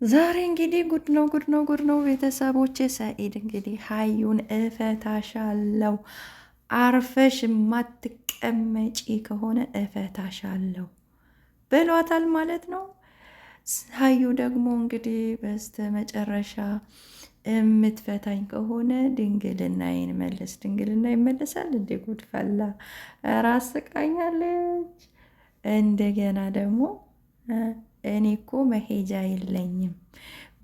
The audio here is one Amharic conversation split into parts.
ዛሬ እንግዲህ ጉድ ነው ቤተሰቦች። ሰኢድ እንግዲህ ሀዩን እፈታሻለሁ፣ አርፈሽ የማትቀመጪ ከሆነ እፈታሻለሁ ብሏታል ማለት ነው። ሀዩ ደግሞ እንግዲህ በስተ መጨረሻ የምትፈታኝ ከሆነ ድንግልናዬን መልስ። ድንግልና ይመለሳል እንዴ? ጉድ ፈላ። ራስ ስቃኛለች። እንደገና ደግሞ እኔ እኮ መሄጃ የለኝም፣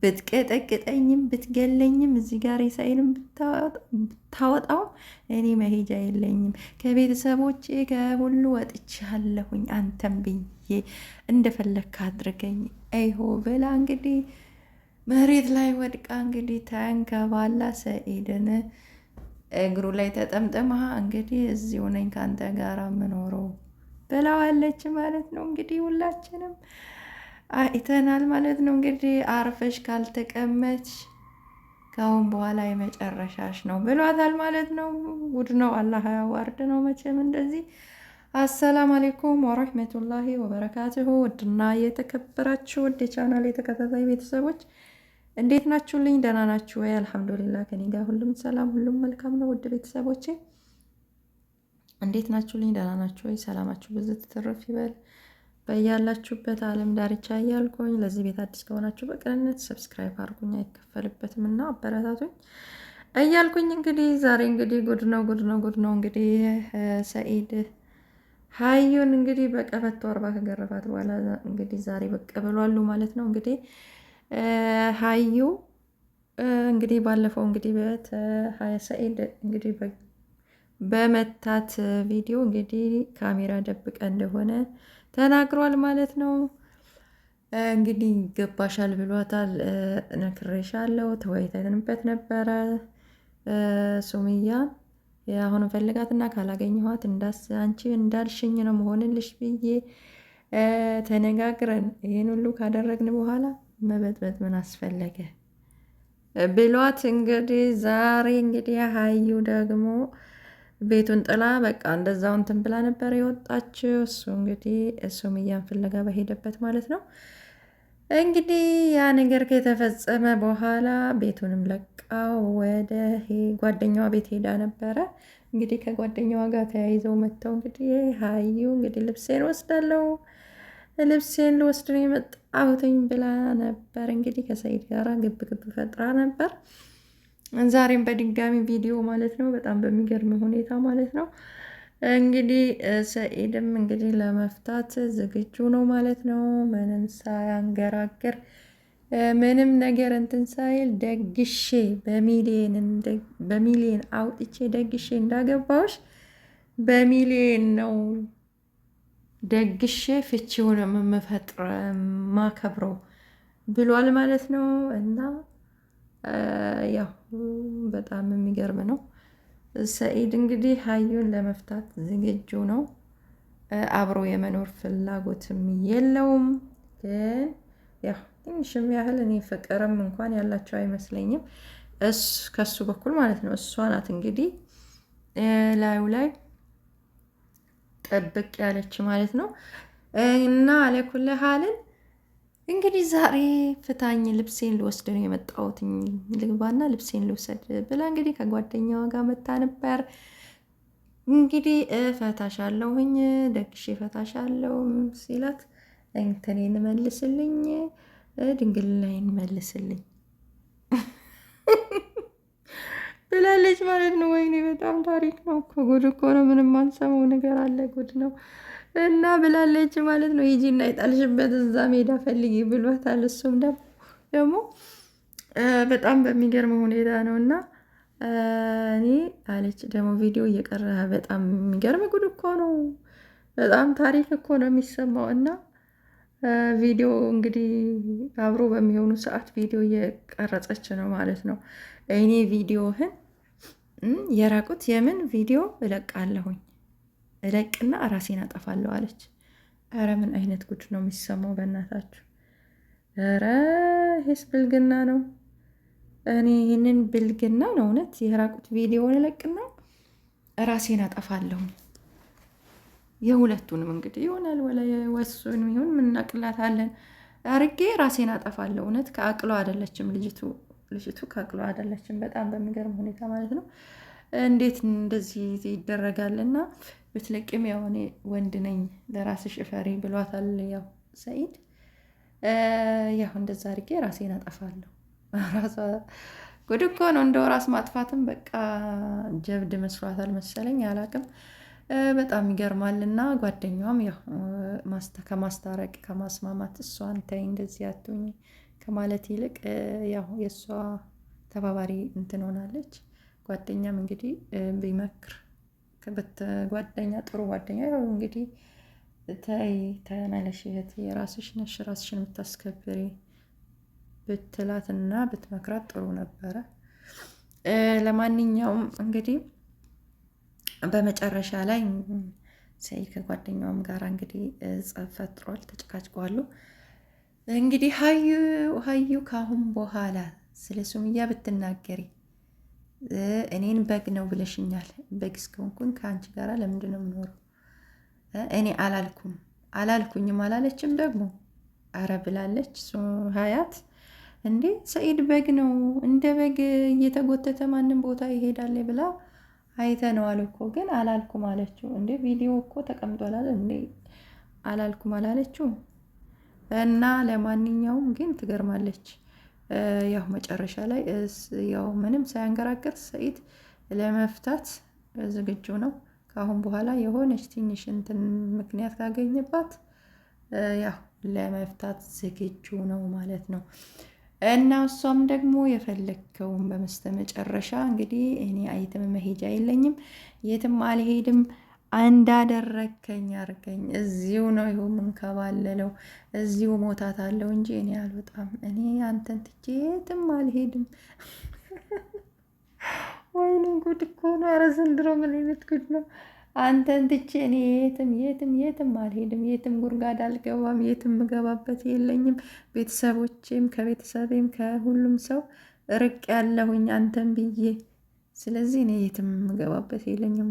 ብትቀጠቅጠኝም ብትገለኝም እዚህ ጋር ሬሳዬንም ብታወጣው እኔ መሄጃ የለኝም፣ ከቤተሰቦቼ ከሁሉ ወጥቻለሁኝ፣ አንተም ብዬ እንደፈለግክ አድርገኝ አይሆ ብላ እንግዲህ መሬት ላይ ወድቃ እንግዲህ ተንከባላ ሰኢድን እግሩ ላይ ተጠምጥማ እንግዲህ እዚሁ ነኝ ከአንተ ጋር የምኖረው ብለዋለች ማለት ነው። እንግዲህ ሁላችንም አይተናል ማለት ነው። እንግዲህ አርፈሽ ካልተቀመጥሽ ከአሁን በኋላ የመጨረሻሽ ነው ብሏታል ማለት ነው። ጉድ ነው። አላህ ያዋርድ ነው መቼም እንደዚህ። አሰላም አሌይኩም ወረህመቱላሂ ወበረካቱሁ። ውድና የተከበራችሁ ውድ የቻናል የተከታታይ ቤተሰቦች እንዴት ናችሁልኝ? ደህና ናችሁ ወይ? አልሐምዱሊላህ ከኔ ጋር ሁሉም ሰላም፣ ሁሉም መልካም ነው። ውድ ቤተሰቦቼ እንዴት ናችሁልኝ? ደህና ናችሁ ወይ? ሰላማችሁ ብዙ ትትረፍ ይበል በያላችሁበት ዓለም ዳርቻ እያልኩኝ ለዚህ ቤት አዲስ ከሆናችሁ በቅንነት ሰብስክራይብ አድርጉኝ፣ አይከፈልበትም እና አበረታቱኝ እያልኩኝ እንግዲህ ዛሬ እንግዲህ ጉድ ነው እንግዲህ ሰኢድ ሀዩን እንግዲህ በቀበቶ አርባ ከገረፋት በኋላ እንግዲህ ዛሬ ብቅ ብሏሉ ማለት ነው። እንግዲህ ሀዩ እንግዲህ ባለፈው እንግዲህ ሰኢድ እንግዲህ በመታት ቪዲዮ እንግዲህ ካሜራ ደብቀ እንደሆነ ተናግሯል ማለት ነው። እንግዲህ ይገባሻል ብሏታል። ነክሬሻለሁ፣ ተወያይተንበት ነበረ ሱምያ አሁን ፈልጋትና ካላገኘኋት አንቺ እንዳልሽኝ ነው መሆንልሽ ብዬ ተነጋግረን ይህን ሁሉ ካደረግን በኋላ መበጥበጥ ምን አስፈለገ ብሏት እንግዲህ ዛሬ እንግዲህ ሀዩ ደግሞ ቤቱን ጥላ በቃ እንደዛው እንትን ብላ ነበር የወጣችው። እሱ እንግዲህ ሱምያን ፍለጋ በሄደበት ማለት ነው። እንግዲህ ያ ነገር ከተፈጸመ በኋላ ቤቱንም ለቃው ወደ ጓደኛዋ ቤት ሄዳ ነበረ። እንግዲህ ከጓደኛዋ ጋር ተያይዘው መጥተው እንግዲህ ሀዩ እንግዲህ ልብሴን ወስዳለው፣ ልብሴን ልወስድ ነው የመጣሁትኝ ብላ ነበር። እንግዲህ ከሰኢድ ጋራ ግብ ፈጥራ ነበር። ዛሬም በድጋሚ ቪዲዮ ማለት ነው፣ በጣም በሚገርም ሁኔታ ማለት ነው። እንግዲህ ሰኢድም እንግዲህ ለመፍታት ዝግጁ ነው ማለት ነው። ምንም ሳያንገራግር ምንም ነገር እንትን ሳይል ደግሼ በሚሊየን አውጥቼ ደግሼ እንዳገባዎች በሚሊየን ነው ደግሼ ፍቺውን የምፈጥር ማከብረው ብሏል ማለት ነው። እና ያው በጣም የሚገርም ነው። ሰኢድ እንግዲህ ሀዩን ለመፍታት ዝግጁ ነው። አብሮ የመኖር ፍላጎትም የለውም። ግን ያው ትንሽም ያህል እኔ ፍቅርም እንኳን ያላቸው አይመስለኝም ከሱ በኩል ማለት ነው። እሷ ናት እንግዲህ ላዩ ላይ ጠብቅ ያለች ማለት ነው። እና አለኩል ሀልን እንግዲህ ዛሬ ፍታኝ፣ ልብሴን ልወስድ ነው የመጣሁት፣ ልግባና ልብሴን ልውሰድ ብላ እንግዲህ ከጓደኛዋ ጋር መታ ነበር። እንግዲህ እፈታሻለሁኝ፣ ደግሼ እፈታሻለሁ ሲላት እንትኔን መልስልኝ፣ ድንግልናዬን መልስልኝ ብላለች ማለት ነው። ወይኔ በጣም ታሪክ ነው እኮ፣ ጉድ እኮ ነው። ምንም አንሰማው ነገር አለ፣ ጉድ ነው። እና ብላለች ማለት ነው። ሂጂና የጣልሽበት እዛ ሜዳ ፈልጊ ብሏታል። እሱም ደግሞ በጣም በሚገርም ሁኔታ ነው። እና እኔ አለች ደግሞ ቪዲዮ እየቀረ በጣም የሚገርም ጉድ እኮ ነው። በጣም ታሪክ እኮ ነው የሚሰማው። እና ቪዲዮ እንግዲህ አብሮ በሚሆኑ ሰዓት ቪዲዮ እየቀረጸች ነው ማለት ነው። እኔ ቪዲዮህን የራቁት የምን ቪዲዮ እለቃለሁኝ እለቅና ራሴን አጠፋለሁ አለች። ኧረ ምን አይነት ጉድ ነው የሚሰማው በእናታችሁ! ኧረ ይሄስ ብልግና ነው። እኔ ይህንን ብልግና ነው እውነት። የራቁት ቪዲዮውን እለቅና ራሴን አጠፋለሁ። የሁለቱንም እንግዲህ ይሆናል ወላ ወሱን ይሁን ምናቅላታለን። አርጌ ራሴን አጠፋለሁ። እውነት ከአቅሏ አይደለችም ልጅቱ ከአቅሏ አይደለችም። በጣም በሚገርም ሁኔታ ማለት ነው። እንዴት እንደዚህ ይደረጋል? እና ብትለቅም ያው እኔ ወንድ ነኝ ለራስሽ እፈሪ ብሏታል ያው ሰኢድ። ያው እንደዛ አድርጌ ራሴን አጠፋለሁ። ራሷ ጉድ እኮ ነው። እንደው ራስ ማጥፋትም በቃ ጀብድ መስሏታል መሰለኝ፣ አላቅም። በጣም ይገርማል። እና ጓደኛዋም ያው ከማስታረቅ ከማስማማት እሷን ተይ እንደዚህ አትሁኝ ከማለት ይልቅ ያው የእሷ ተባባሪ እንትን ሆናለች። ጓደኛም እንግዲህ ቢመክር ጓደኛ ጥሩ ጓደኛ ያው እንግዲህ ተይ ተመለሽ እህቴ የራስሽ ነሽ ራስሽን የምታስከብሪ ብትላትና ብትመክራት ጥሩ ነበረ። ለማንኛውም እንግዲህ በመጨረሻ ላይ ሰኢድ ከጓደኛውም ጋር እንግዲህ ጸብ ፈጥሯል፣ ተጨቃጭቋሉ። እንግዲህ ሀዩ ካሁን በኋላ ስለ ሱምያ ብትናገሪ እኔን በግ ነው ብለሽኛል። በግ እስከሆንኩኝ ከአንቺ ጋር ለምንድን ነው የምኖረው? እኔ አላልኩኝም አላለችም ደግሞ አረ ብላለች ሀያት። እንዴ ሰኢድ በግ ነው እንደ በግ እየተጎተተ ማንም ቦታ ይሄዳል ብላ አይተነዋል እኮ ግን አላልኩም አለችው። እንዴ ቪዲዮ እኮ ተቀምጧል እንዴ አላልኩም አላለችው። እና ለማንኛውም ግን ትገርማለች። ያው መጨረሻ ላይ ያው ምንም ሳያንገራገር ሰኢድ ለመፍታት ዝግጁ ነው። ከአሁን በኋላ የሆነች ትንሽ እንትን ምክንያት ካገኘባት ያው ለመፍታት ዝግጁ ነው ማለት ነው። እና እሷም ደግሞ የፈለግከውን በመስተመጨረሻ እንግዲህ እኔ አይትም መሄጃ የለኝም፣ የትም አልሄድም፣ እንዳደረከኝ አርገኝ፣ እዚሁ ነው ይሁ ምንከባለለው፣ እዚሁ ሞታት አለው እንጂ እኔ አልወጣም፣ እኔ አንተን ትቼ የትም አልሄድም። ወይኔ ጉድ እኮ ነው። ኧረ ዘንድሮ ምን አይነት ጉድ ነው? አንተን ትቼ እኔ የትም አልሄድም፣ የትም ጉድጓድ አልገባም፣ የትም ምገባበት የለኝም። ቤተሰቦቼም ከቤተሰቤም ከሁሉም ሰው ርቅ ያለሁኝ አንተን ብዬ። ስለዚህ እኔ የትም ምገባበት የለኝም።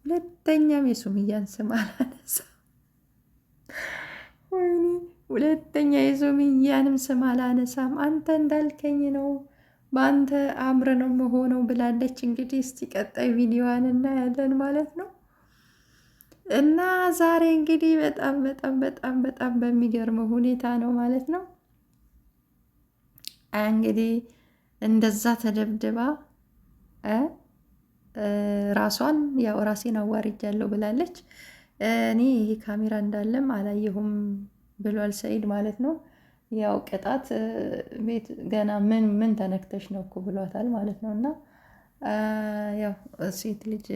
ሁለተኛም የሱምያን ስም አላነሳም። ወይኔ ሁለተኛ የሱምያንም ስም አላነሳም። አንተ እንዳልከኝ ነው፣ በአንተ አምር ነው መሆነው ብላለች። እንግዲህ እስቲ ቀጣይ ቪዲዮዋን እናያለን ማለት ነው። እና ዛሬ እንግዲህ በጣም በሚገርመው ሁኔታ ነው ማለት ነው። እንግዲህ እንደዛ ተደብድባ ራሷን ያው ራሴን አዋርጃለሁ ብላለች። እኔ ይሄ ካሜራ እንዳለም አላየሁም ብሏል ሰኢድ ማለት ነው። ያው ቅጣት ቤት ገና ምን ተነክተሽ ነው እኮ ብሏታል ማለት ነው። እና ያው ሴት ልጅ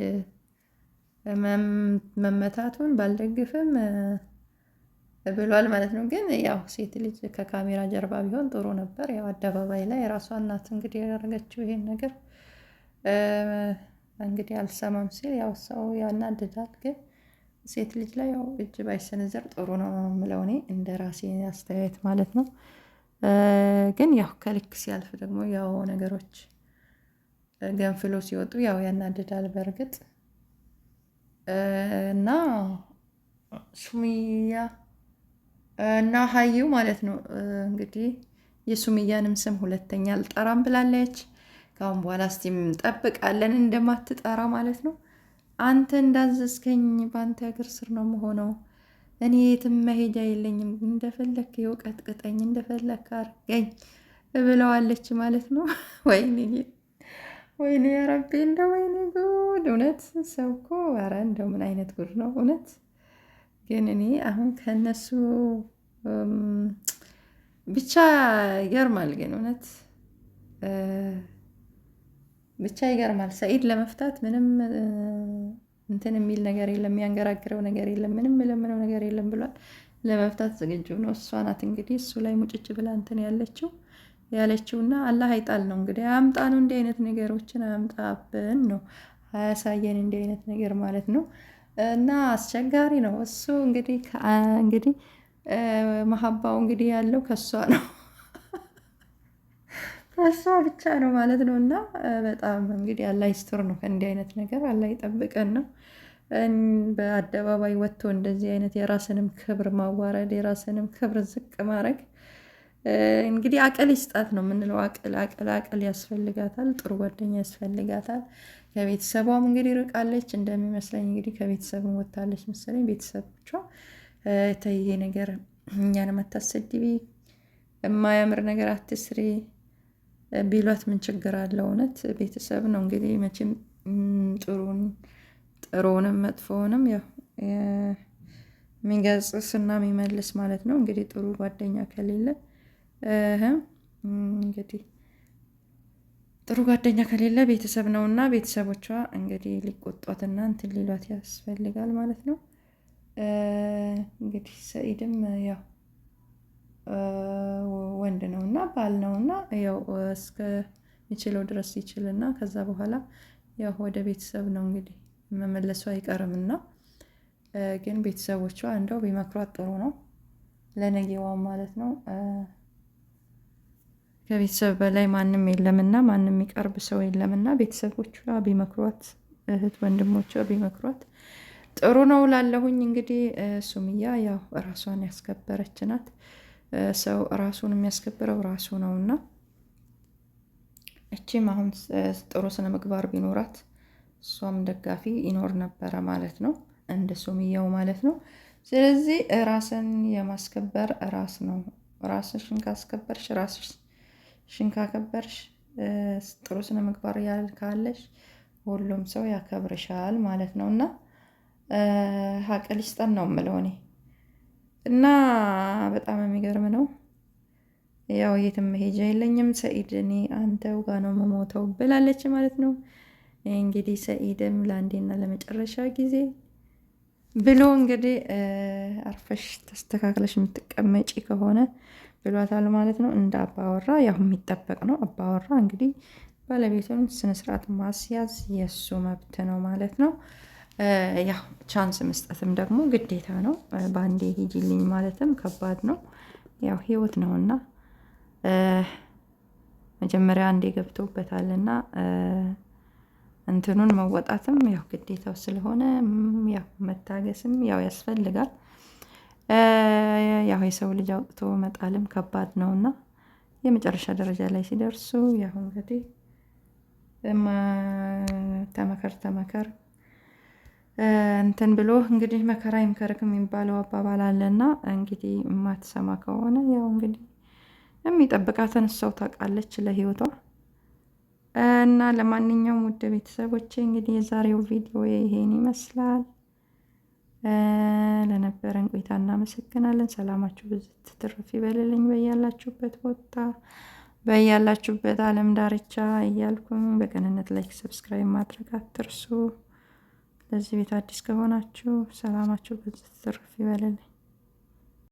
መመታቱን ባልደግፍም ብሏል ማለት ነው። ግን ያው ሴት ልጅ ከካሜራ ጀርባ ቢሆን ጥሩ ነበር። ያው አደባባይ ላይ የራሷ እናት እንግዲህ ያደረገችው ይሄን ነገር እንግዲህ አልሰማም ሲል ያው ሰው ያናድዳል። ግን ሴት ልጅ ላይ ያው እጅ ባይሰነዘር ጥሩ ነው የምለው እኔ እንደ ራሴ አስተያየት ማለት ነው። ግን ያው ከልክ ሲያልፍ ደግሞ ያው ነገሮች ገንፍሎ ሲወጡ ያው ያናድዳል በእርግጥ። እና ሱምያ እና ሀዩ ማለት ነው እንግዲህ የሱምያንም ስም ሁለተኛ አልጠራም ብላለች። ከአሁን በኋላ እስቲ እንጠብቃለን እንደማትጠራ ማለት ነው። አንተ እንዳዘዝከኝ በአንተ እግር ስር ነው የምሆነው፣ እኔ የትም መሄጃ የለኝም፣ እንደፈለክ የእውቀት ቅጠኝ፣ እንደፈለክ አርገኝ ብለዋለች ማለት ነው። ወይኔ ረቤ እንደ ወይኔ ጉድ! እውነት ሰው እኮ ኧረ እንደው ምን አይነት ጉድ ነው እውነት። ግን እኔ አሁን ከነሱ ብቻ ይገርማል። ግን እውነት ብቻ ይገርማል። ሰኢድ ለመፍታት ምንም እንትን የሚል ነገር የለም፣ የሚያንገራግረው ነገር የለም፣ ምንም የለምነው ነገር የለም ብሏል። ለመፍታት ዝግጁ ነው። እሷ ናት እንግዲህ እሱ ላይ ሙጭጭ ብላ እንትን ያለችውና አላህ አይጣል ነው እንግዲህ፣ አያምጣ ነው እንዲህ አይነት ነገሮችን አያምጣብን ነው፣ አያሳየን እንዲህ አይነት ነገር ማለት ነው። እና አስቸጋሪ ነው እሱ እንግዲህ መሀባው እንግዲህ ያለው ከሷ ነው ከሷ ብቻ ነው ማለት ነው። እና በጣም እንግዲህ አላህ ይስጥር ነው፣ ከእንዲህ አይነት ነገር አላህ ይጠብቀን ነው። በአደባባይ ወጥቶ እንደዚህ አይነት የራስንም ክብር ማዋረድ፣ የራስንም ክብር ዝቅ ማድረግ እንግዲህ አቅል ይስጣት ነው የምንለው። አቅል ያስፈልጋታል። ጥሩ ጓደኛ ያስፈልጋታል። ከቤተሰቧም እንግዲህ ርቃለች እንደሚመስለኝ። እንግዲህ ከቤተሰብም ወጥታለች መሰለኝ። ቤተሰቦቿ ተይ ነገር እኛን አታሰድቢ፣ የማያምር ነገር አትስሪ ቢሏት ምን ችግር አለው? እውነት ቤተሰብ ነው እንግዲህ መቼም ጥሩንም መጥፎውንም ያው የሚገስጽና የሚመልስ ማለት ነው። እንግዲህ ጥሩ ጓደኛ ከሌለ እንግዲህ ጥሩ ጓደኛ ከሌለ ቤተሰብ ነውና ቤተሰቦቿ እንግዲህ ሊቆጧትና እንትን ሊሏት ያስፈልጋል ማለት ነው። እንግዲህ ሰኢድም ያው ወንድ ነውና ባል ነውና ያው እስከሚችለው ድረስ ይችልና ከዛ በኋላ ያው ወደ ቤተሰብ ነው እንግዲህ መመለሱ አይቀርምና ግን ቤተሰቦቿ እንደው ቢመክሯት ጥሩ ነው ለነገዋም ማለት ነው። ከቤተሰብ በላይ ማንም የለምና ማንም የሚቀርብ ሰው የለምና ቤተሰቦቿ ቢመክሯት፣ እህት ወንድሞቿ ቢመክሯት ጥሩ ነው ላለሁኝ። እንግዲህ ሱምያ ያው ራሷን ያስከበረች ናት። ሰው ራሱን የሚያስከብረው ራሱ ነውና እቺም አሁን ጥሩ ስነ ምግባር ቢኖራት እሷም ደጋፊ ይኖር ነበረ ማለት ነው፣ እንደ ሱምያው ማለት ነው። ስለዚህ ራስን የማስከበር ራስ ነው። ራስሽን ካስከበርሽ ራስሽን ካከበርሽ ጥሩ ስነ ምግባር ካለሽ ሁሉም ሰው ያከብርሻል ማለት ነው። እና ሀቅል ይስጠን ነው የምለው እኔ። እና በጣም የሚገርም ነው። ያው የትም መሄጃ የለኝም ሰኢድ፣ እኔ አንተው ጋር ነው መሞተው ብላለች ማለት ነው። እንግዲህ ሰኢድም ለአንዴና ለመጨረሻ ጊዜ ብሎ እንግዲህ አርፈሽ ተስተካክለሽ የምትቀመጪ ከሆነ ብሏታል ማለት ነው። እንደ አባወራ ያው የሚጠበቅ ነው። አባወራ እንግዲህ ባለቤቱን ስነስርዓት ማስያዝ የእሱ መብት ነው ማለት ነው። ያው ቻንስ መስጠትም ደግሞ ግዴታ ነው። በአንዴ ሂጂልኝ ማለትም ከባድ ነው። ያው ህይወት ነውና መጀመሪያ አንዴ ገብቶበታልና እንትኑን መወጣትም ያው ግዴታው ስለሆነ ያው መታገስም ያው ያስፈልጋል። ያው የሰው ልጅ አውጥቶ መጣልም ከባድ ነውና የመጨረሻ ደረጃ ላይ ሲደርሱ ያው እንግዲህ ተመከር እንትን ብሎ እንግዲህ መከራ ይምከርክ የሚባለው አባባል አለና እንግዲህ የማትሰማ ከሆነ ያው እንግዲህ የሚጠብቃትን እሷው ታውቃለች ለህይወቷ። እና ለማንኛውም ውድ ቤተሰቦቼ እንግዲህ የዛሬው ቪዲዮ ይሄን ይመስላል። ለነበረን ቆይታ እናመሰግናለን። ሰላማችሁ ብዙ ትርፍ ይበልልኝ በያላችሁበት ቦታ በያላችሁበት ዓለም ዳርቻ እያልኩኝ በቅንነት ላይክ፣ ሰብስክራይብ ማድረግ አትርሱ። ለዚህ ቤት አዲስ ከሆናችሁ ሰላማችሁ ብዙ ትርፍ ይበልልኝ።